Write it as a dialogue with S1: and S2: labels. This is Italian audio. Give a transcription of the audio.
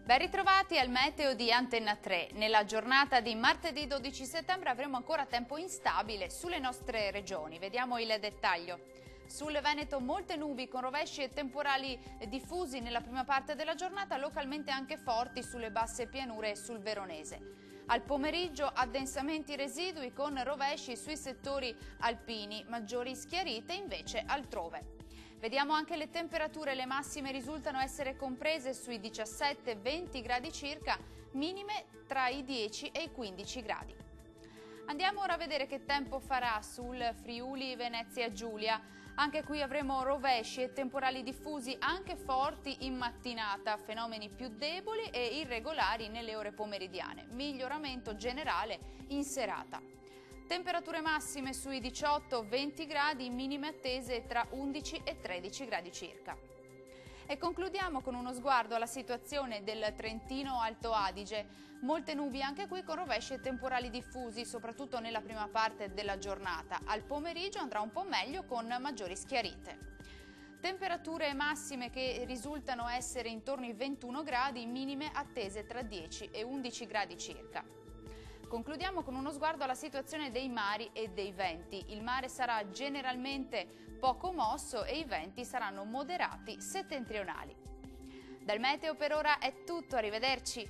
S1: Ben ritrovati al meteo di Antenna 3. Nella giornata di martedì 12 settembre avremo ancora tempo instabile sulle nostre regioni. Vediamo il dettaglio. Sul Veneto molte nubi con rovesci e temporali diffusi nella prima parte della giornata, localmente anche forti sulle basse pianure e sul Veronese. Al pomeriggio addensamenti residui con rovesci sui settori alpini, maggiori schiarite invece altrove. Vediamo anche le temperature, le massime risultano essere comprese sui 17-20 gradi circa, minime tra i 10 e i 15 gradi. Andiamo ora a vedere che tempo farà sul Friuli Venezia Giulia. Anche qui avremo rovesci e temporali diffusi anche forti in mattinata, fenomeni più deboli e irregolari nelle ore pomeridiane, miglioramento generale in serata. Temperature massime sui 18-20 gradi, minime attese tra 11 e 13 gradi circa. E concludiamo con uno sguardo alla situazione del Trentino Alto Adige. Molte nubi anche qui con rovesci e temporali diffusi, soprattutto nella prima parte della giornata. Al pomeriggio andrà un po' meglio con maggiori schiarite. Temperature massime che risultano essere intorno ai 21 gradi, minime attese tra 10 e 11 gradi circa. Concludiamo con uno sguardo alla situazione dei mari e dei venti. Il mare sarà generalmente poco mosso e i venti saranno moderati settentrionali. Dal meteo per ora è tutto, arrivederci.